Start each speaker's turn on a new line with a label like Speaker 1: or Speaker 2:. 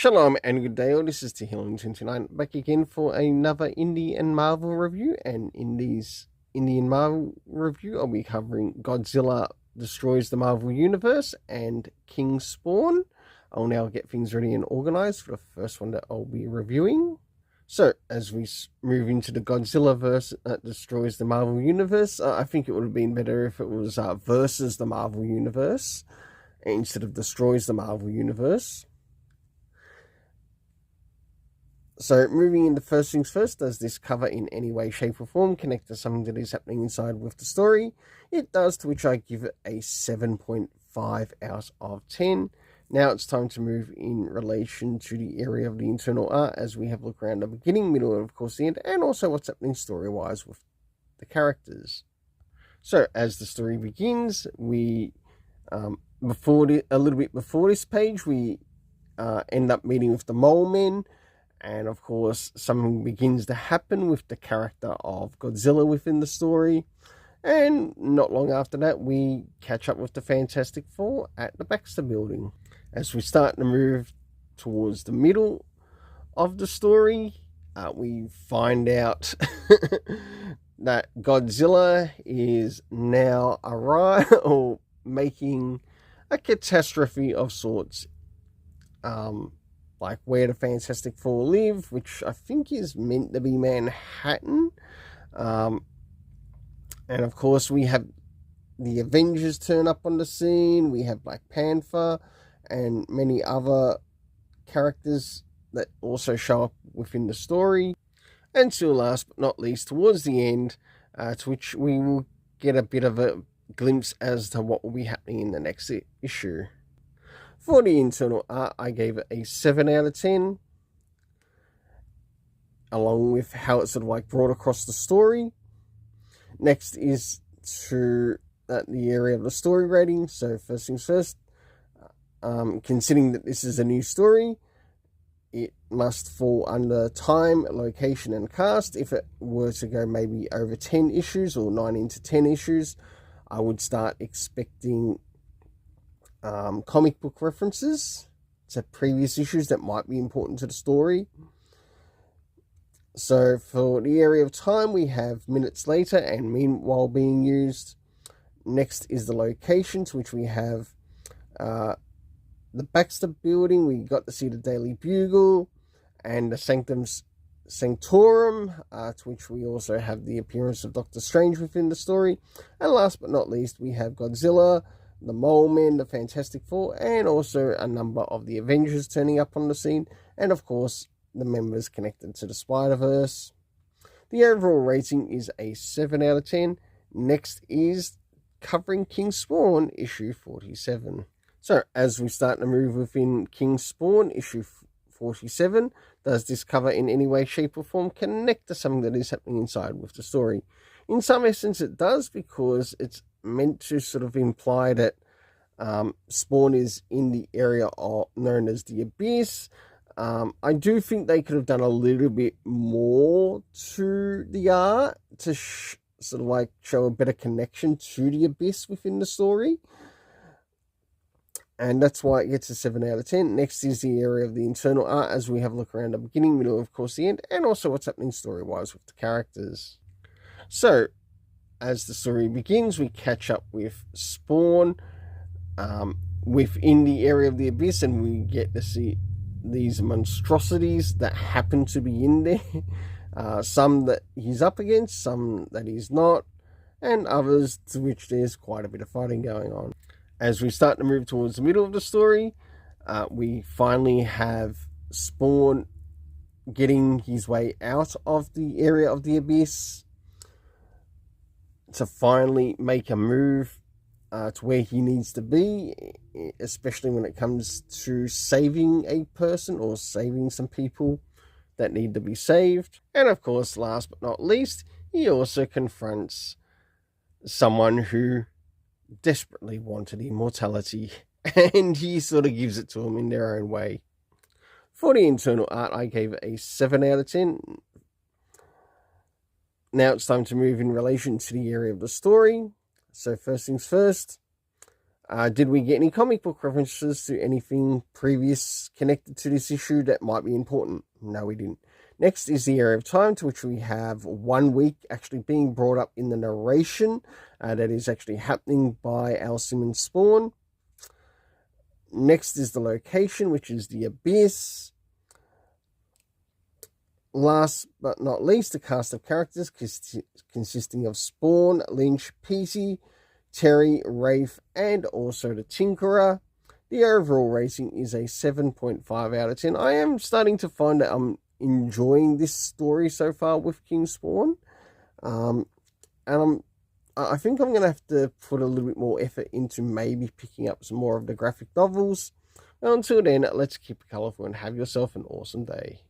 Speaker 1: Shalom and good day all, this is Tehilling29 back again for another Indie and Marvel review, and in these Indie and Marvel review I'll be covering Godzilla Destroys the Marvel Universe and King Spawn. I'll now get things ready and organised for the first one that I'll be reviewing. So, as we move into the Godzilla verse that destroys the Marvel Universe, I think it would have been better if it was versus the Marvel Universe instead of destroys the Marvel Universe. So, moving into first things first, does this cover in any way, shape or form connect to something that is happening inside with the story? It does, to which I give it a 7.5 out of 10. Now it's time to move in relation to the area of the internal art, as we have a look around the beginning, middle, and of course the end, and also what's happening story-wise with the characters. So, as the story begins, we, a little bit before this page, we end up meeting with the Mole Men. And of course, something begins to happen with the character of Godzilla within the story. And not long after that, we catch up with the Fantastic Four at the Baxter Building. As we start to move towards the middle of the story, we find out that Godzilla is now or making a catastrophe of sorts. Like where the Fantastic Four live, which I think is meant to be Manhattan. And of course we have the Avengers turn up on the scene. We have Black Panther and many other characters that also show up within the story. Until last but not least, towards the end, to which we will get a bit of a glimpse as to what will be happening in the next issue. For the internal art, I gave it a 7 out of 10, along with how it's sort of like brought across the story. Next is to the area of the story rating. So first things first, considering that this is a new story, it must fall under time, location, and cast. If it were to go maybe over 10 issues or 9 into 10 issues, I would start expecting comic book references to previous issues that might be important to the story. So for the area of time, we have minutes later and meanwhile being used. Next is the location, to which we have the Baxter Building. We got to see the Daily Bugle and the Sanctum Sanctorum, to which we also have the appearance of Doctor Strange within the story. And last but not least, we have Godzilla, the Mole Men, the Fantastic Four, and also a number of the Avengers turning up on the scene, and of course the members connected to the Spider-Verse. The overall rating is a 7 out of 10. Next is covering King Spawn, issue 47. So, as we start to move within King Spawn, issue 47, does this cover in any way, shape or form connect to something that is happening inside with the story? In some essence it does, because it's meant to sort of imply that Spawn is in the area known as the Abyss. I do think they could have done a little bit more to the art to sort of like show a better connection to the Abyss within the story. And that's why it gets a 7 out of 10. Next is the area of the internal art, as we have a look around the beginning, middle, of course the end, and also what's happening story-wise with the characters. So, as the story begins, we catch up with Spawn within the area of the Abyss, and we get to see these monstrosities that happen to be in there. Some that he's up against, some that he's not, and others to which there's quite a bit of fighting going on. As we start to move towards the middle of the story, we finally have Spawn getting his way out of the area of the Abyss to finally make a move to where he needs to be, especially when it comes to saving a person or saving some people that need to be saved. And of course, last but not least, he also confronts someone who desperately wanted immortality, and he sort of gives it to them in their own way. For the internal art, I gave it a 7 out of 10. Now it's time to move in relation to the area of the story. So first things first, Did we get any comic book references to anything previous connected to this issue that might be important? No, we didn't. Next is the area of time, to which we have 1 week actually being brought up in the narration. That is actually happening by Al Simmons' Spawn. Next is the location, which is the Abyss. Last but not least, the cast of characters consisting of Spawn, Lynch, Peasy, Terry, Rafe, and also the Tinkerer. The overall rating is a 7.5 out of 10. I am starting to find that I'm enjoying this story so far with King Spawn. And I think I'm going to have to put a little bit more effort into maybe picking up some more of the graphic novels. Until then, let's keep it colourful and have yourself an awesome day.